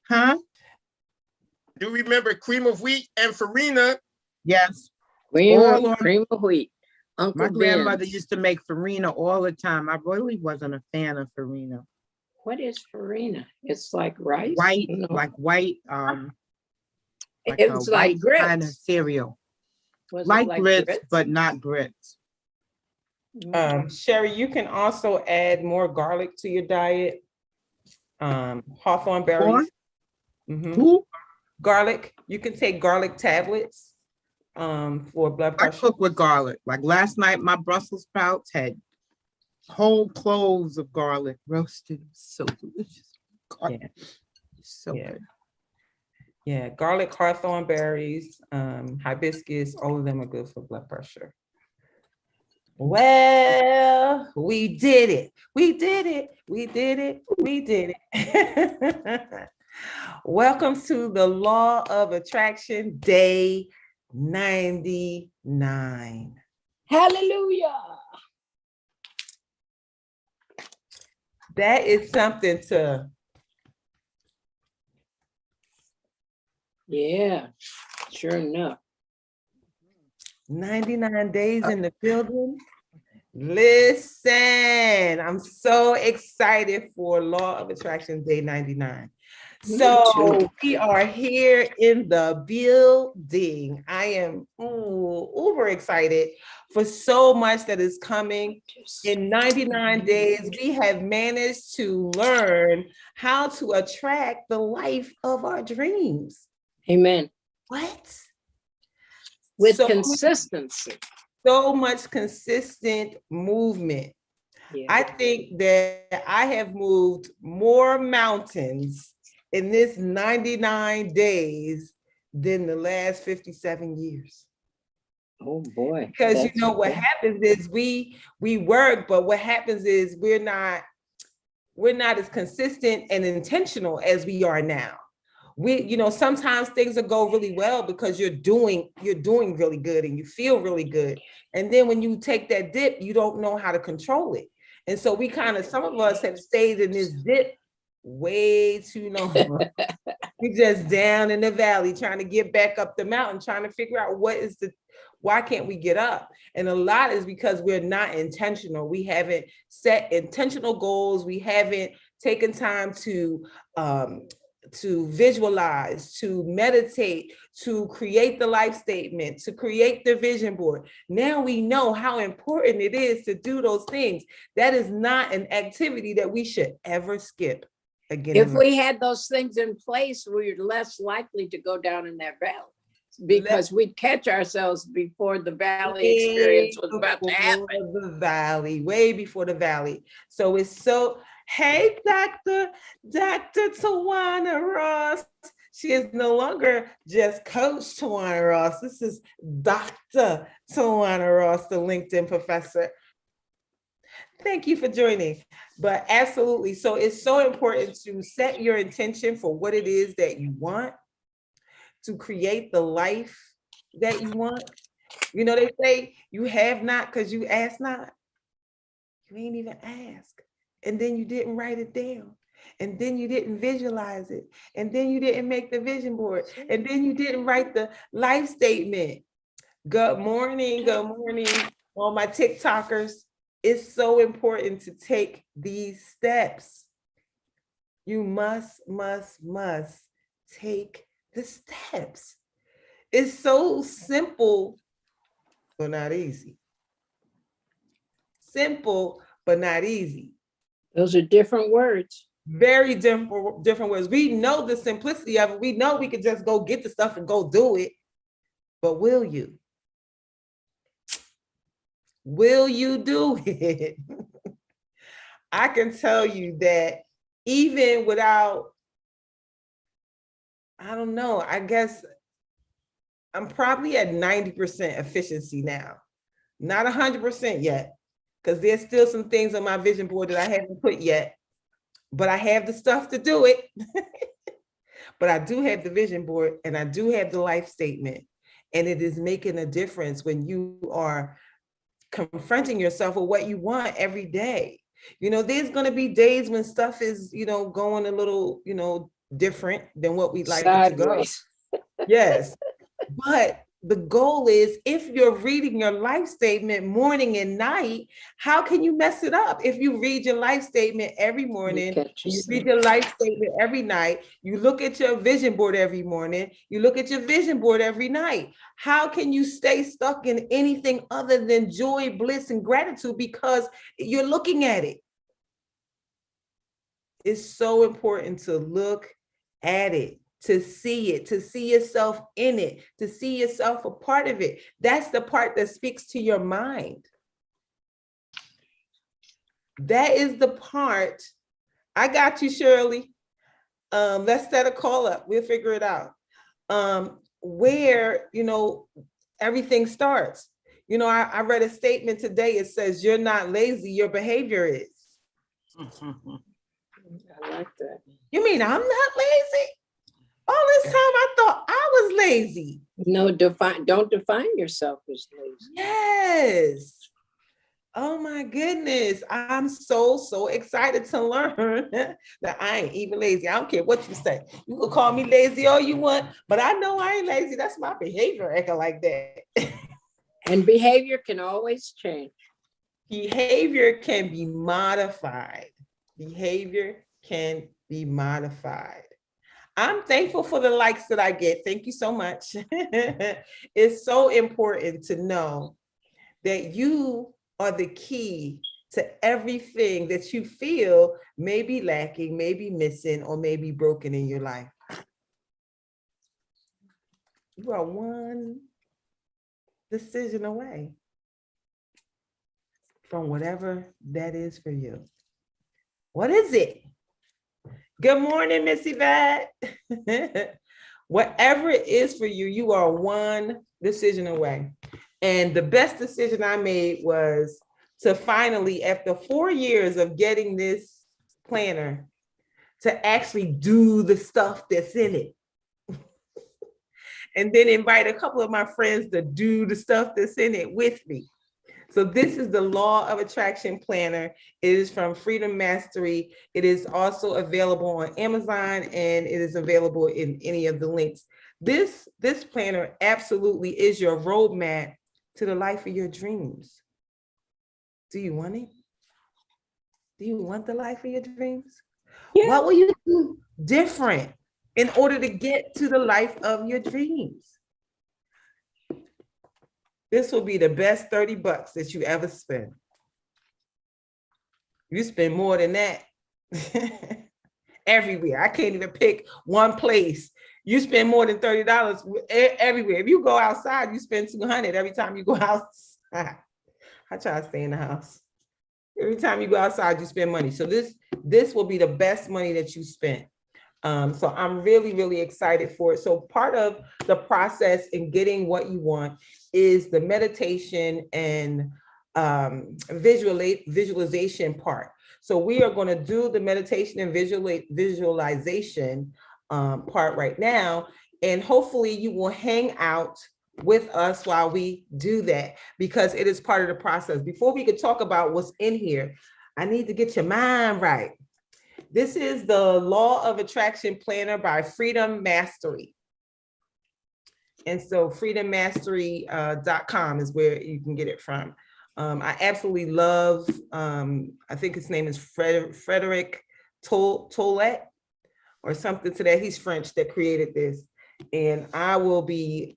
Huh? Do you remember cream of wheat and farina? Yes. Cream of wheat. My grandmother used to make farina all the time. I really wasn't a fan of farina. What is farina? It's like rice. White, like white, like it's like grits. Kind of cereal. Like grits, but not grits. Sherry, you can also add more garlic to your diet. Hawthorn berries. Who? Garlic. You can take garlic tablets for blood pressure. I cook with garlic. Like last night, my Brussels sprouts had whole cloves of garlic roasted. So delicious. Yeah. So good. Yeah, garlic, hawthorn berries, hibiscus, all of them are good for blood pressure. Well, we did it. We did it. We did it. We did it. Welcome to the Law of Attraction, day 99. Hallelujah. That is something to... Yeah, sure enough. 99 days in the building. Listen, I'm so excited for Law of Attraction Day 99. So we are here in the building. I am uber excited for so much that is coming. In 99 days, we have managed to learn how to attract the life of our dreams. Amen. What? With consistency. So much consistent movement. Yeah. I think that I have moved more mountains in this 99 days than the last 57 years. Oh boy. Because you know what happens is we work, but what happens is we're not as consistent and intentional as we are now. Sometimes things will go really well because you're doing really good and you feel really good. And then when you take that dip, you don't know how to control it. And so some of us have stayed in this dip way too long. We're just down in the valley trying to get back up the mountain, trying to figure out why can't we get up? And a lot is because we're not intentional. We haven't set intentional goals. We haven't taken time to visualize, to meditate, to create the life statement, to create the vision board. Now we know how important it is to do those things. That is not an activity that we should ever skip again. If we had those things in place, we're less likely to go down in that valley because we'd catch ourselves before the valley experience was about to happen. Way before the valley. So it's so... Hey, Dr. Tawana Ross. She is no longer just Coach Tawana Ross. This is Dr. Tawana Ross, the LinkedIn professor. Thank you for joining. But absolutely. So it's so important to set your intention for what it is that you want, to create the life that you want. You know, they say you have not because you ask not. You ain't even ask. And then you didn't write it down. And then you didn't visualize it. And then you didn't make the vision board. And then you didn't write the life statement. Good morning, all my TikTokers. It's so important to take these steps. You must take the steps. It's so simple, but not easy. Simple, but not easy. Those are different words. Very different words. We know the simplicity of it. We know we could just go get the stuff and go do it. But will you? Will you do it? I can tell you that even without, I don't know, I guess I'm probably at 90% efficiency now. Not 100% yet. Because there's still some things on my vision board that I haven't put yet, but I have the stuff to do it. But I do have the vision board and I do have the life statement. And it is making a difference when you are confronting yourself with what you want every day. There's going to be days when stuff is, going a little, different than what we'd like it to go. Sideways. Yes. But the goal is, if you're reading your life statement morning and night, how can you mess it up? If you read your life statement every morning, you read your life statement every night, you look at your vision board every morning, you look at your vision board every night, how can you stay stuck in anything other than joy, bliss, and gratitude because you're looking at it? It's so important to look at it, to see it, to see yourself in it, to see yourself a part of it. That's the part that speaks to your mind. That is the part. I got you, Shirley. Let's set a call up. We'll figure it out. Where, everything starts. I read a statement today. It says, you're not lazy, your behavior is. I like that. You mean I'm not lazy? All this time I thought I was lazy. No, don't define yourself as lazy. Yes. Oh my goodness. I'm so excited to learn that I ain't even lazy. I don't care what you say. You can call me lazy all you want, but I know I ain't lazy. That's my behavior acting like that. And behavior can always change. Behavior can be modified. Behavior can be modified. I'm thankful for the likes that I get. Thank you so much. It's so important to know that you are the key to everything that you feel may be lacking, may be missing, or may be broken in your life. You are one decision away from whatever that is for you. What is it? Good morning, Miss Yvette. Whatever it is for you, you are one decision away. And the best decision I made was to finally, after 4 years of getting this planner, to actually do the stuff that's in it. And then invite a couple of my friends to do the stuff that's in it with me. So this is the Law of Attraction Planner. It is from Freedom Mastery. It is also available on Amazon, and it is available in any of the links. This planner absolutely is your roadmap to the life of your dreams. Do you want it? Do you want the life of your dreams? Yeah. What will you do different in order to get to the life of your dreams? This will be the best $30 that you ever spend. You spend more than that everywhere. I can't even pick one place. You spend more than $30 everywhere. If you go outside, you spend $200 every time you go outside. I try to stay in the house. Every time you go outside, you spend money. So this will be the best money that you spend. So I'm really excited for it. So part of the process in getting what you want is the meditation and visualization part. So we are going to do the meditation and visualization part right now. And hopefully you will hang out with us while we do that, because it is part of the process. Before we could talk about what's in here, I need to get your mind right. This is the Law of Attraction Planner by Freedom Mastery. And so freedommastery.com is where you can get it from. I absolutely love, I think his name is Frederick Tollett or something to that. He's French, that created this. And I will be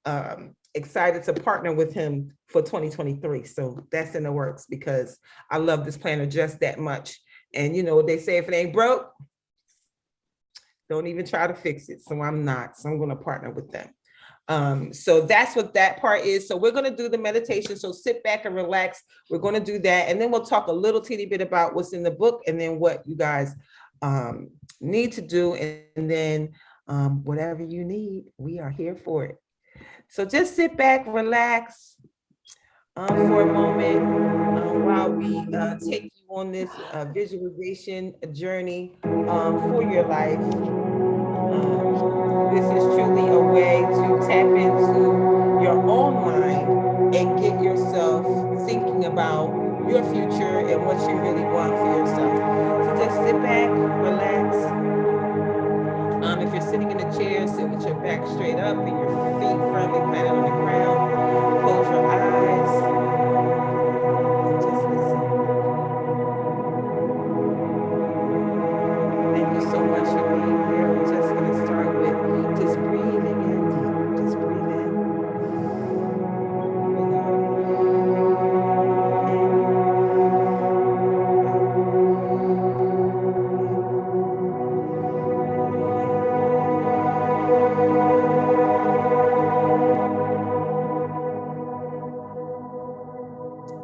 excited to partner with him for 2023. So that's in the works, because I love this planner just that much. And you know what they say, if it ain't broke, don't even try to fix it. So I'm not. So I'm going to partner with them. So that's what that part is. So we're going to do the meditation. So sit back and relax. We're going to do that. And then we'll talk a little teeny bit about what's in the book, and then what you guys need to do. And then whatever you need, we are here for it. So just sit back, relax for a moment while we take you on this visualization journey for your life. This is truly a way to tap into your own mind and get yourself thinking about your future and what you really want for yourself. So just sit back, relax. If you're sitting in a chair, sit with your back straight up and your feet firmly planted on the ground. Close your eyes and just listen. Thank you so much for being here. We're just going to start with just breathing in deep. Just breathe in. Breathe out.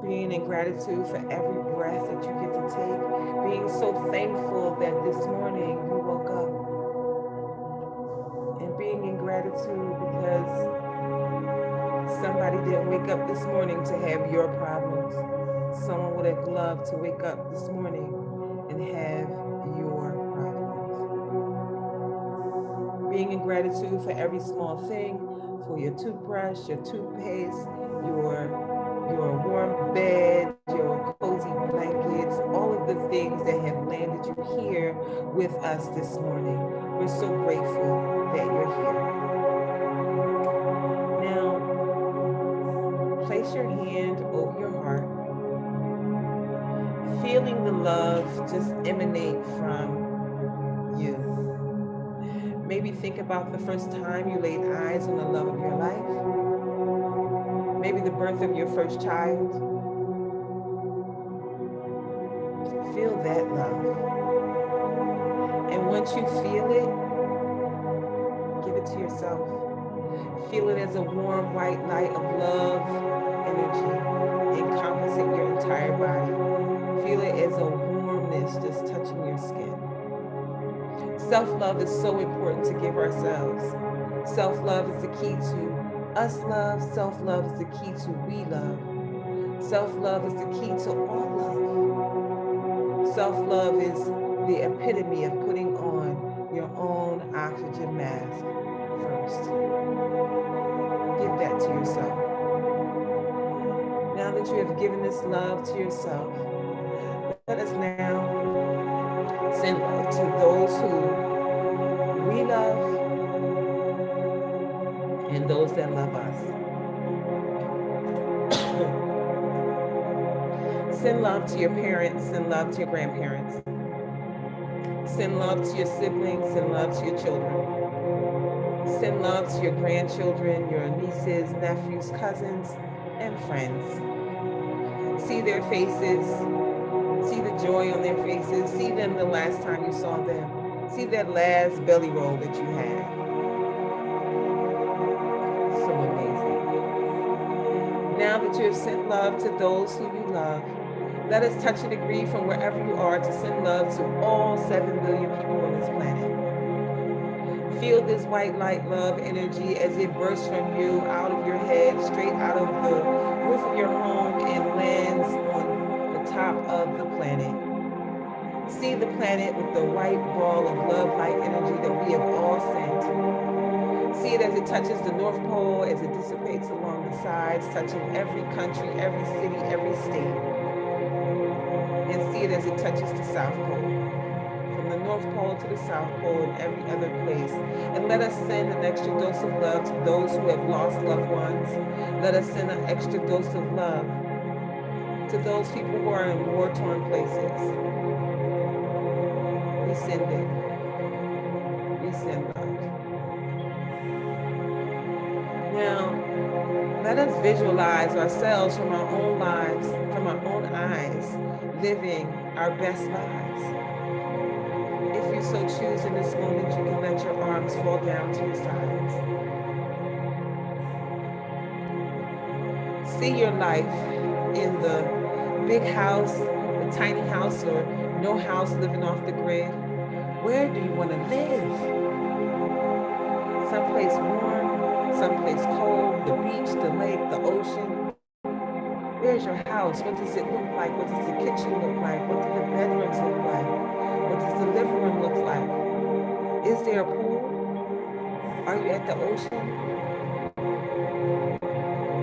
Being in gratitude for every breath that you get to take, being so thankful that this morning you woke up, and being in gratitude because somebody didn't wake up this morning to have your problems. Someone would have loved to wake up this morning and have your problems. Being in gratitude for every small thing, for your toothbrush, your toothpaste, your warm bed, your cozy blankets, all of the things that have landed you here with us this morning. We're so grateful that you're here. Now, place your hand over your heart, feeling the love just emanate from you. Maybe think about the first time you laid eyes on the love of your life. Maybe the birth of your first child. Feel that love. And once you feel it, give it to yourself. Feel it as a warm white light of love, energy, encompassing your entire body. Feel it as a warmness just touching your skin. Self-love is so important to give ourselves. Self-love is the key to us love. Self-love is the key to we love. Self-love is the key to all love. Self-love is the epitome of putting on your own oxygen mask first. Give that to yourself. Now that you have given this love to yourself, let us now send love to those who we love and those that love us. Send love to your parents, send love to your grandparents. Send love to your siblings, send love to your children. Send love to your grandchildren, your nieces, nephews, cousins, and friends. See their faces, see the joy on their faces, see them the last time you saw them. See that last belly roll that you had. So amazing. Now that you have sent love to those who you love, let us touch and agree from wherever you are to send love to all 7 billion people on this planet. Feel this white light love energy as it bursts from you out of your head, straight out of the roof of your home and lands on the top of the planet. See the planet with the white ball of love light energy that we have all sent. See it as it touches the North Pole, as it dissipates along the sides, touching every country, every city, every state. And see it as it touches the South Pole, from the North Pole to the South Pole and every other place. And let us send an extra dose of love to those who have lost loved ones. Let us send an extra dose of love to those people who are in war-torn places. We send it. We send love. Now, let us visualize ourselves from our own lives, from our own eyes, living our best lives. If you so choose in this moment, you can let your arms fall down to your sides. See your life in the big house, the tiny house, or no house living off the grid. Where do you want to live? Someplace warm, someplace cold, the beach, the lake, the ocean. Where's your house? What does it look like? What does the kitchen look like? What do the bedrooms look like? What does the living room look like? Is there a pool? Are you at the ocean?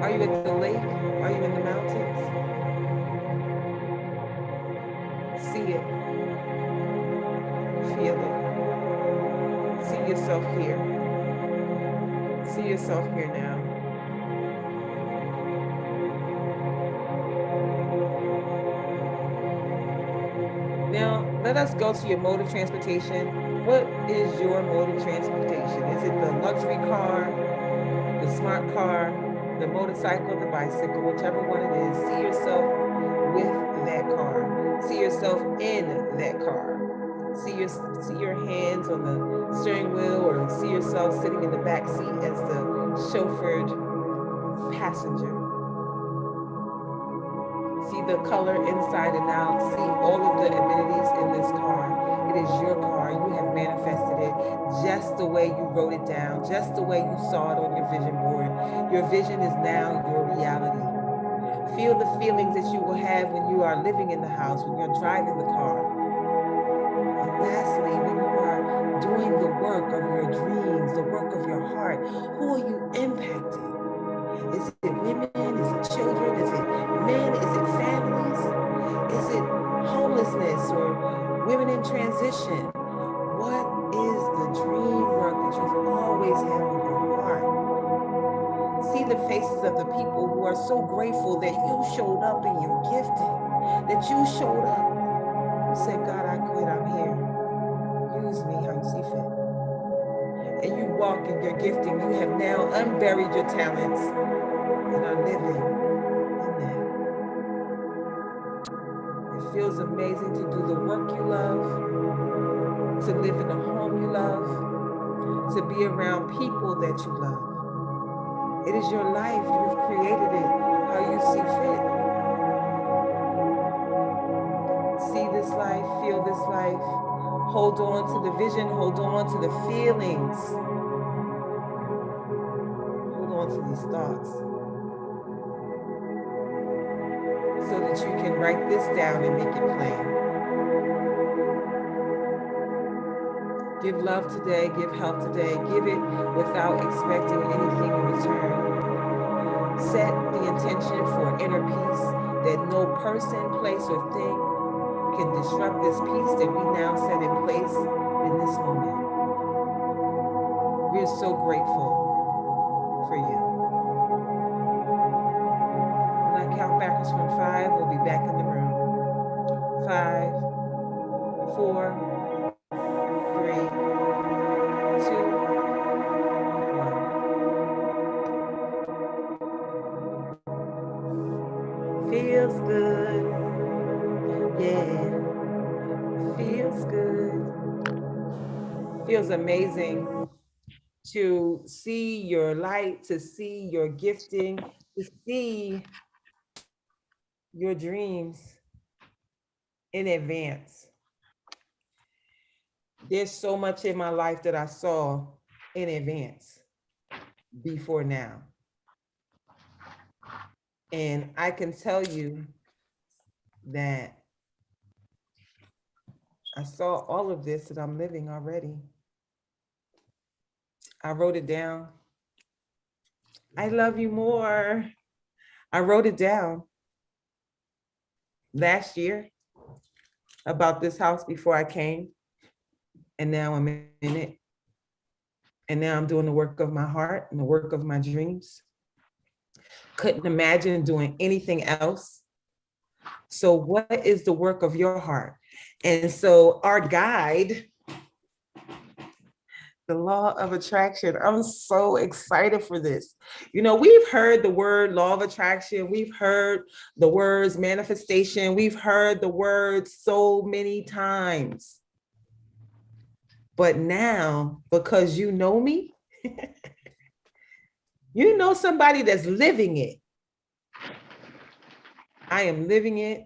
Are you at the lake? Are you in the mountains? See it. Feel it. See yourself here. See yourself here now. Now, let us go to your mode of transportation. What is your mode of transportation? Is it the luxury car, the smart car, the motorcycle, the bicycle, whichever one it is? See yourself with that car. See yourself in that car. See your hands on the steering wheel, or see yourself sitting in the back seat as the chauffeured passenger. See the color inside and out. See all of the amenities in this car. It is your car. You have manifested it just the way you wrote it down, just the way you saw it on your vision board. Your vision is now your reality. Feel the feelings that you will have when you are living in the house, when you're driving the car. And lastly, when you are doing the work of your dreams, the work of your heart, who are you impacting? Is it women? Is it children? Is it men? Is it families? Is it homelessness or women in transition? What is the dream work that you've always had in your heart? See the faces of the people who are so grateful that you showed up in your gifting, that you showed up. You said, God, I quit, I'm here. Use me how you see fit. And you walk in your gifting. You have now unburied your talents and are living in that. It feels amazing to do the work you love, to live in a home you love, to be around people that you love. It is your life. You have created it how you see fit. See this life, feel this life. Hold on to the vision, hold on to the feelings. Hold on to these thoughts, so that you can write this down and make it plain. Give love today, give help today, give it without expecting anything in return. Set the intention for inner peace, that no person, place, or thing can disrupt this peace that we now set in place in this moment. We're so grateful for you. When I count backwards from 5, we'll be back in the room. 5, 4, 3, 2, 1. Feels good. Yeah. Feels good. Feels amazing to see your light, to see your gifting, to see your dreams in advance. There's so much in my life that I saw in advance before now. And I can tell you that I saw all of this that I'm living already. I wrote it down. I love you more. I wrote it down last year about this house before I came. And now I'm in it. And now I'm doing the work of my heart and the work of my dreams. Couldn't imagine doing anything else. So what is the work of your heart? And so our guide, the law of attraction, I'm so excited for this. You know, we've heard the word law of attraction. We've heard the words manifestation. We've heard the words so many times. But now, because you know me, you know somebody that's living it. I am living it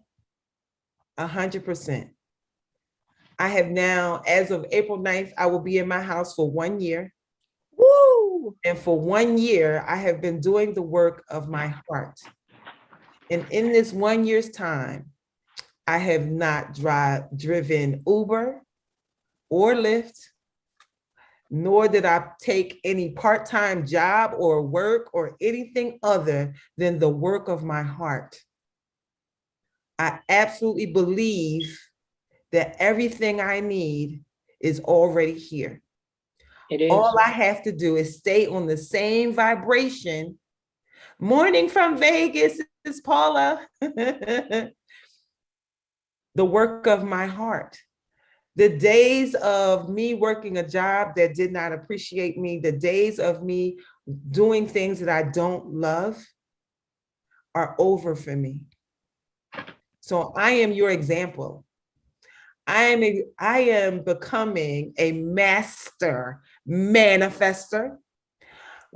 100%. I have now, as of April 9th, I will be in my house for 1 year. Woo! And for 1 year, I have been doing the work of my heart. And in this 1 year's time, I have not driven Uber or Lyft, nor did I take any part-time job or work or anything other than the work of my heart. I absolutely believe that everything I need is already here. It is. All I have to do is stay on the same vibration. Morning from Vegas is Paula. The work of my heart. The days of me working a job that did not appreciate me, the days of me doing things that I don't love are over for me. So I am your example. I am becoming a master manifester.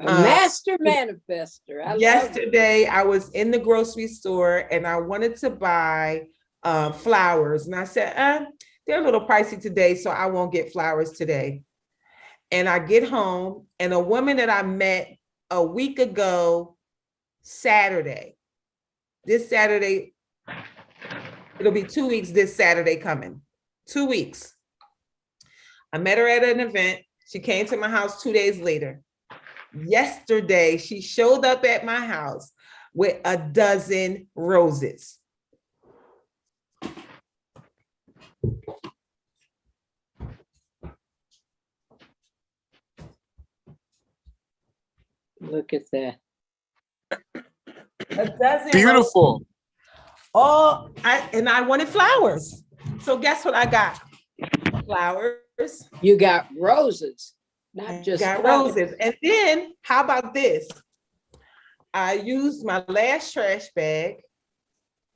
A master manifester. I love it. Yesterday, I was in the grocery store and I wanted to buy flowers. And I said, they're a little pricey today, so I won't get flowers today. And I get home and a woman that I met a week ago, this Saturday, it'll be 2 weeks this Saturday coming, 2 weeks. I met her at an event. She came to my house 2 days later. Yesterday, she showed up at my house with a dozen roses. Look at that. A dozen Beautiful. roses. I wanted flowers. So guess what I got? Flowers. You got roses, not just got flowers. roses. And then how about this? I used my last trash bag,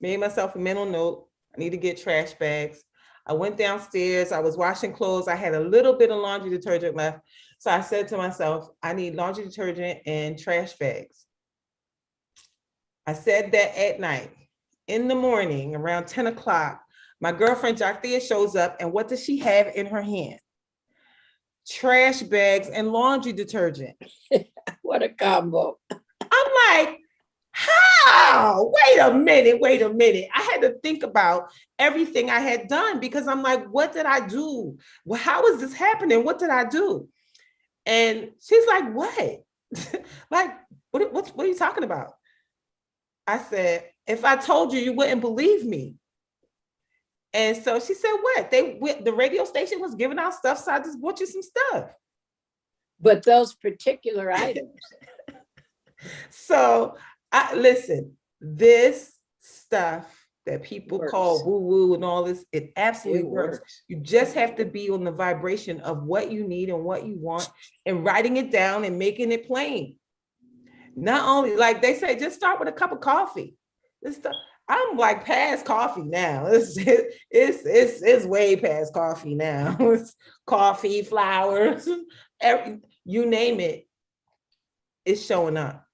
made myself a mental note. I need to get trash bags. I went downstairs. I was washing clothes. I had a little bit of laundry detergent left. So I said to myself, I need laundry detergent and trash bags. I said that at night. In the morning, around 10 o'clock, my girlfriend Jathia shows up, and what does she have in her hand? Trash bags and laundry detergent. What a combo. I'm like, how? Wait a minute. I had to think about everything I had done because I'm like, what did I do? Well, how is this happening? What did I do? And she's like, what? Like, what are you talking about? I said, if I told you, you wouldn't believe me. And so she said, what? The radio station was giving out stuff, so I just bought you some stuff. But those particular items. So listen, this stuff that people call woo-woo and all this, it absolutely works. You just have to be on the vibration of what you need and what you want and writing it down and making it plain. Not only, like they say, just start with a cup of coffee. I'm like past coffee now. It's way past coffee now. It's coffee, flowers, you name it, it's showing up.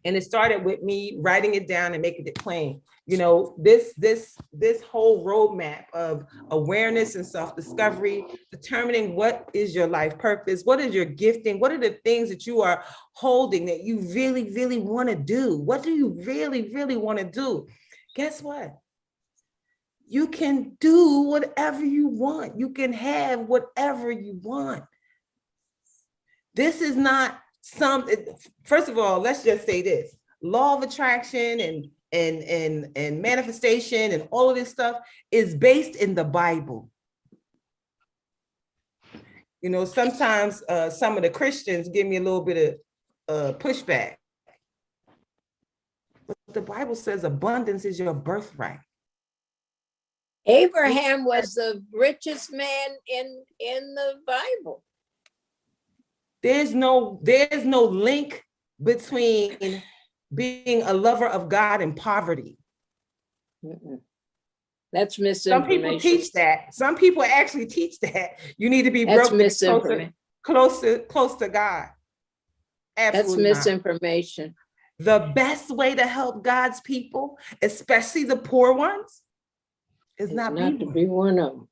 And it started with me writing it down and making it plain. You know, this whole roadmap of awareness and self-discovery, determining what is your life purpose, what is your gifting, what are the things that you are holding that you really, really want to do? What do you really, really want to do? Guess what? You can do whatever you want. You can have whatever you want. This is not something, first of all, let's just say this. Law of attraction and manifestation and all of this stuff is based in the Bible. You know, sometimes some of the Christians give me a little bit of pushback. But the Bible says abundance is your birthright. Abraham was the richest man in the Bible. There's no link between being a lover of God and poverty. That's misinformation. Some people teach that. Some people actually teach that. You need to be That's broke misinformation. close to God. Absolutely That's misinformation. The best way to help God's people, especially the poor ones, is not to be one of them.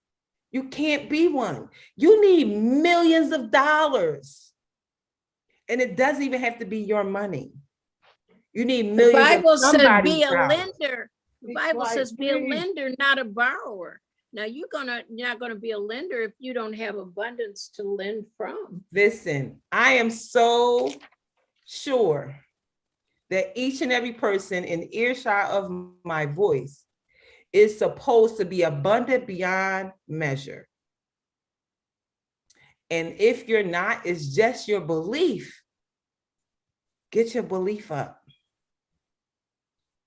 You can't be one. You need millions of dollars. And it doesn't even have to be your money. You need millions. The Bible says be a dollars. lender. The Bible says be a lender, not a borrower. Now you're not gonna be a lender if you don't have abundance to lend from. Listen, I am so sure that each and every person in earshot of my voice is supposed to be abundant beyond measure. And if you're not, it's just your belief. Get your belief up.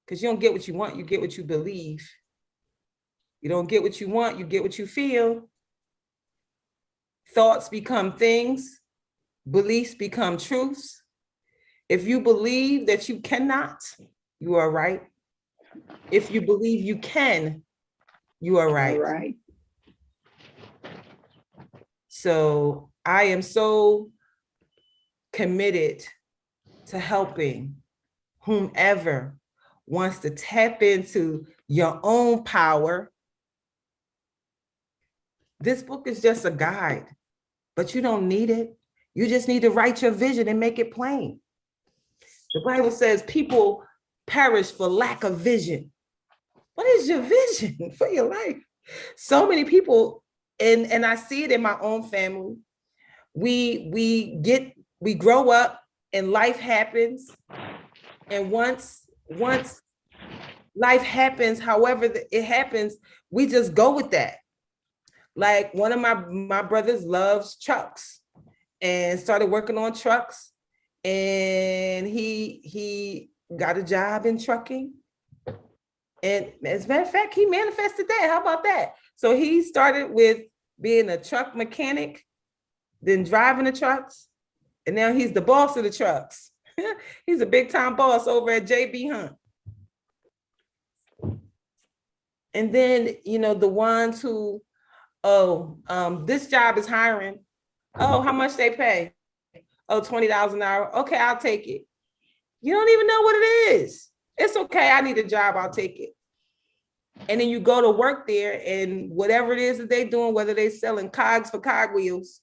Because you don't get what you want, you get what you believe. You don't get what you want, you get what you feel. Thoughts become things, beliefs become truths. If you believe that you cannot, you are right. If you believe you can, you are right. Right. So I am so committed to helping whomever wants to tap into your own power. This book is just a guide, but you don't need it. You just need to write your vision and make it plain. The Bible says people perish for lack of vision. What is your vision for your life? So many people, and I see it in my own family. We grow up and life happens. And once life happens, however it happens, we just go with that. Like one of my brothers loves trucks and started working on trucks, and he got a job in trucking. And as a matter of fact, he manifested that. How about that? So he started with being a truck mechanic, then driving the trucks, and now he's the boss of the trucks. He's a big time boss over at JB Hunt. And then, the ones who, this job is hiring. Oh, how much they pay? Oh, $20 an hour. Okay, I'll take it. You don't even know what it is. It's okay. I need a job. I'll take it. And then you go to work there, and whatever it is that they're doing, whether they're selling cogs for cogwheels,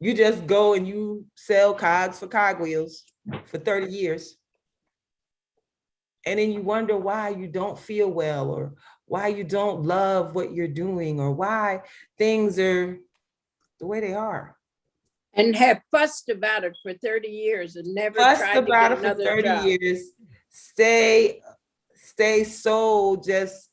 you just go and you sell cogs for cogwheels for 30 years. And then you wonder why you don't feel well, or why you don't love what you're doing, or why things are the way they are. And have fussed about it for 30 years and never Fussed tried to about get it for another 30 job. years. Stay so just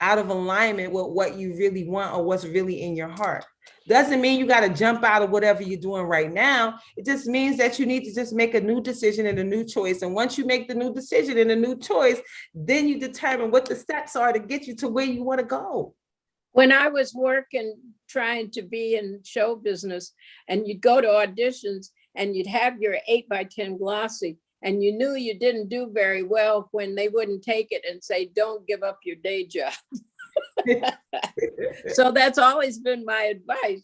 out of alignment with what you really want or what's really in your heart. Doesn't mean you got to jump out of whatever you're doing right now. It just means that you need to just make a new decision and a new choice. And once you make the new decision and a new choice, then you determine what the steps are to get you to where you want to go. When I was working, trying to be in show business, and you'd go to auditions and you'd have your 8x10 glossy, and you knew you didn't do very well when they wouldn't take it and say, don't give up your day job. So that's always been my advice,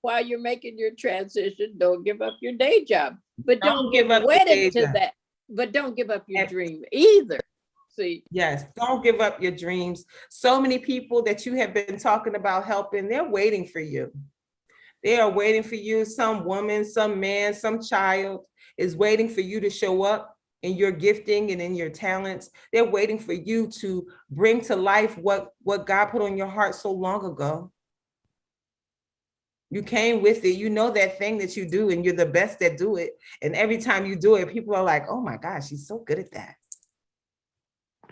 while you're making your transition, don't give up your day job, but don't get wedded to that, but don't give up your dream either. See? Yes, don't give up your dreams. So many people that you have been talking about helping, they're waiting for you. They are waiting for you. Some woman, some man, some child is waiting for you to show up in your gifting and in your talents. They're waiting for you to bring to life what God put on your heart so long ago. You came with it. You know that thing that you do, and you're the best at do it. And every time you do it, people are like, oh my gosh, she's so good at that.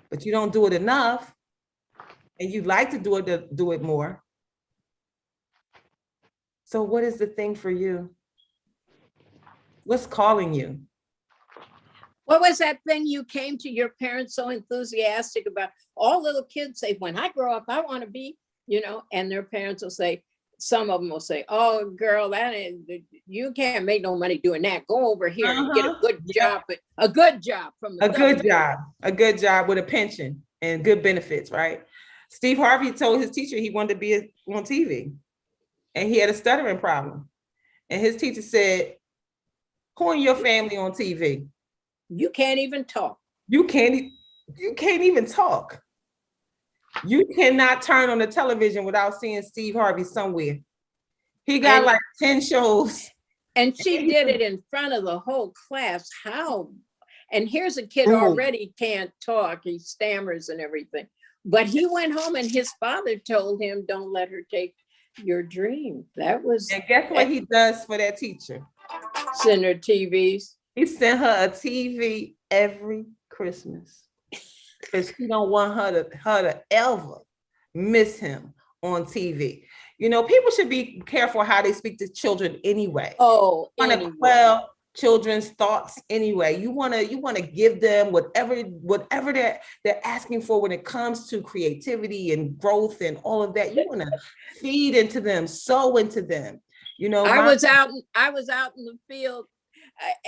But you don't do it enough, and you'd like to do it more. So what is the thing for you? What's calling you? What was that thing you came to your parents so enthusiastic about? All little kids say, when I grow up, I want to be, and their parents will say, some of them will say, oh, girl, you can't make no money doing that. Go over here and get a good job, a good job from the government. A good job with a pension and good benefits, right? Steve Harvey told his teacher he wanted to be on TV, and he had a stuttering problem. And his teacher said, who in your family on TV? You can't even talk. You can't even talk. You cannot turn on the television without seeing Steve Harvey somewhere. He got like 10 shows. And she did it in front of the whole class. How? And here's a kid already can't talk. He stammers and everything. But he went home and his father told him, don't let her take your dream. That was. And guess what he does for that teacher? Send her TVs. He sent her a TV every Christmas because he don't want her to ever miss him on TV. People should be careful how they speak to children anyway. Oh, You want to anyway. quell children's thoughts anyway. You want to give them whatever they're asking for when it comes to creativity and growth and all of that. You want to feed into them, sow into them. I was out in the field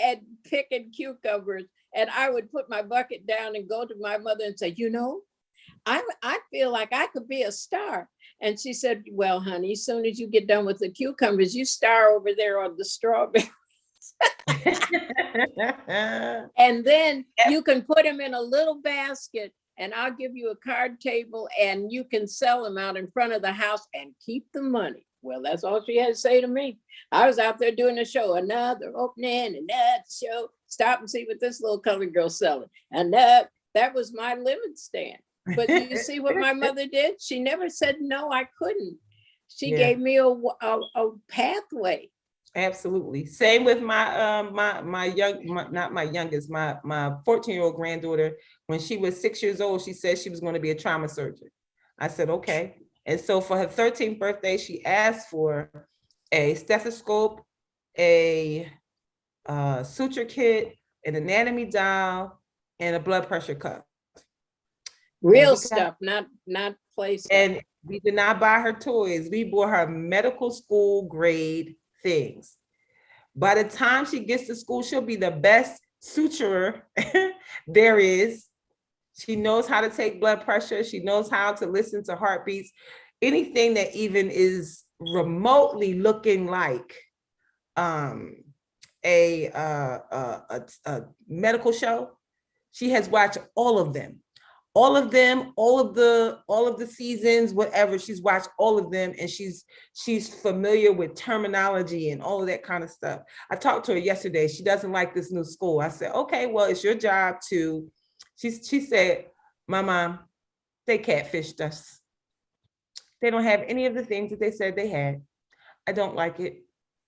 and picking cucumbers, and I would put my bucket down and go to my mother and say, I feel like I could be a star. And she said, well, honey, as soon as you get done with the cucumbers, you star over there on the strawberry. And then you can put them in a little basket, and I'll give you a card table, and you can sell them out in front of the house and keep the money. Well, that's all she had to say to me. I was out there doing a show, another opening, another show. Stop and see what this little colored girl's selling. And that was my lemon stand. But you see what my mother did? She never said, no, I couldn't. She gave me a pathway. Absolutely. Same with my 14-year-old granddaughter. When she was 6 years old, she said she was going to be a trauma surgeon. I said, okay. And so for her 13th birthday, she asked for a stethoscope, a suture kit, an anatomy dial, and a blood pressure cuff. Real stuff, not play stuff. And we did not buy her toys. We bought her medical school grade things. By the time she gets to school, she'll be the best suturer there is. She knows how to take blood pressure. She knows how to listen to heartbeats. Anything that even is remotely looking like a medical show, she has watched all of them. All of the seasons, whatever, she's watched all of them, and she's familiar with terminology and all of that kind of stuff. I talked to her yesterday. She doesn't like this new school. I said, okay, well, it's your job to, she said, my mom, they catfished us. They don't have any of the things that they said they had. I don't like it.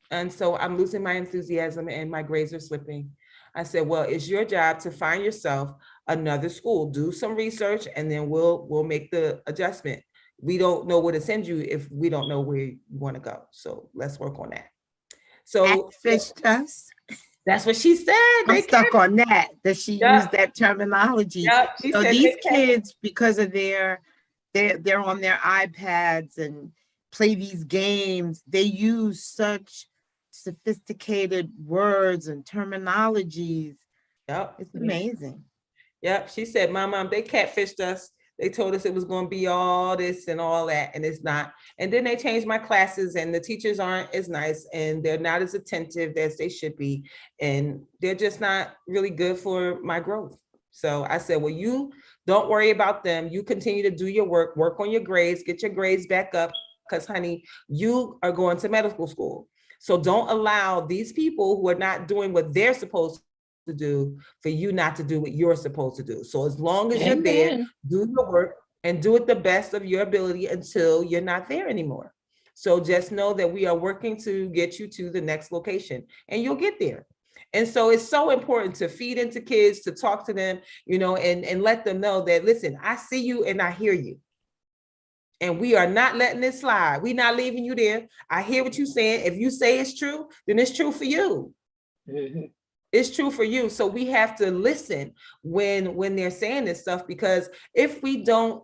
And so I'm losing my enthusiasm and my grades are slipping. I said, well, it's your job to find yourself another school, do some research, and then we'll make the adjustment. We don't know where to send you if we don't know where you want to go. So let's work on that. So Catfished us. That's what she said. I'm stuck on that she used that terminology. She So said these kids, because of they're on their iPads and play these games, they use such sophisticated words and terminologies. It's amazing. Yep. She said, my mom, they catfished us. They told us it was going to be all this and all that, and it's not. And then they changed my classes, and the teachers aren't as nice, and they're not as attentive as they should be. And they're just not really good for my growth. So I said, well, you don't worry about them. You continue to do your work on your grades, get your grades back up, because honey, you are going to medical school. So don't allow these people who are not doing what they're supposed to do for you not to do what you're supposed to do. So as long as you're there, do your work and do it the best of your ability until you're not there anymore. So just know that we are working to get you to the next location, and you'll get there. And so it's so important to feed into kids, to talk to them, and let them know that, listen, I see you and I hear you. And we are not letting this slide. We're not leaving you there. I hear what you're saying. If you say it's true, then it's true for you. Mm-hmm. It's true for you. So we have to listen when they're saying this stuff, because if we don't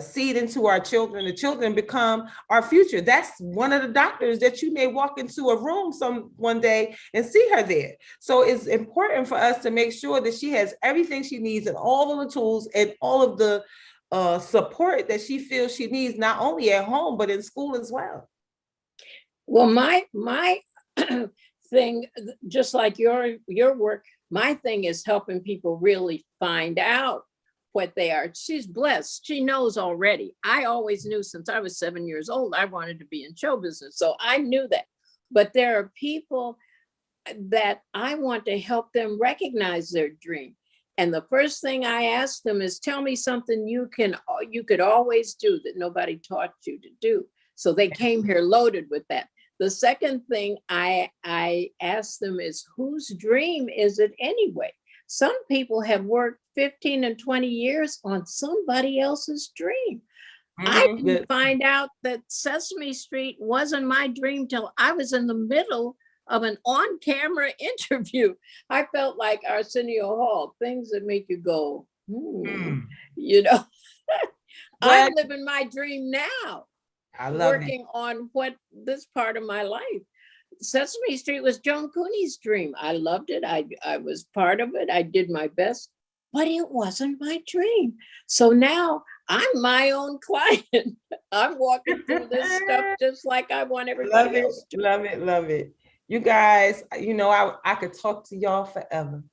seed into our children, the children become our future. That's one of the doctors that you may walk into a room one day and see her there. So it's important for us to make sure that she has everything she needs and all of the tools and all of the support that she feels she needs, not only at home, but in school as well. Well, my thing, just like your work, my thing is helping people really find out what they are. She's blessed. She knows already. I always knew since I was 7 years old, I wanted to be in show business. So I knew that. But there are people that I want to help them recognize their dream. And the first thing I ask them is, tell me something you could always do that nobody taught you to do. So they came here loaded with that. The second thing I ask them is, whose dream is it anyway? Some people have worked 15 and 20 years on somebody else's dream. I Mhm, didn't good. find out that Sesame Street wasn't my dream till I was in the middle of an on-camera interview. I felt like Arsenio Hall, things that make you go, Mm. you know. I'm What? living my dream now, I love it. working on what this part of my life. Sesame Street was Joan Cooney's dream. I loved it. I was part of it. I did my best, but it wasn't my dream. So now I'm my own client. I'm walking through this stuff just like I want Love everybody it, else to. love it, love it. You guys, I could talk to y'all forever,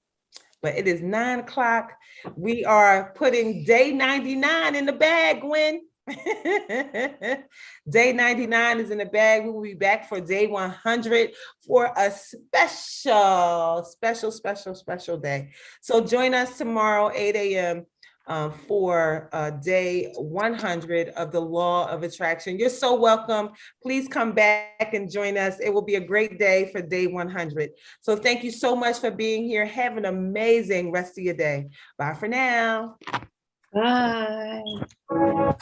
but it is 9 o'clock. We are putting day 99 in the bag, Gwen. Day 99 is in the bag. We will be back for day 100 for a special day. So join us tomorrow, 8 a.m. For day 100 of the Law of Attraction. You're so welcome. Please come back and join us. It will be a great day for day 100. So thank you so much for being here. Have an amazing rest of your day. Bye for now. Bye.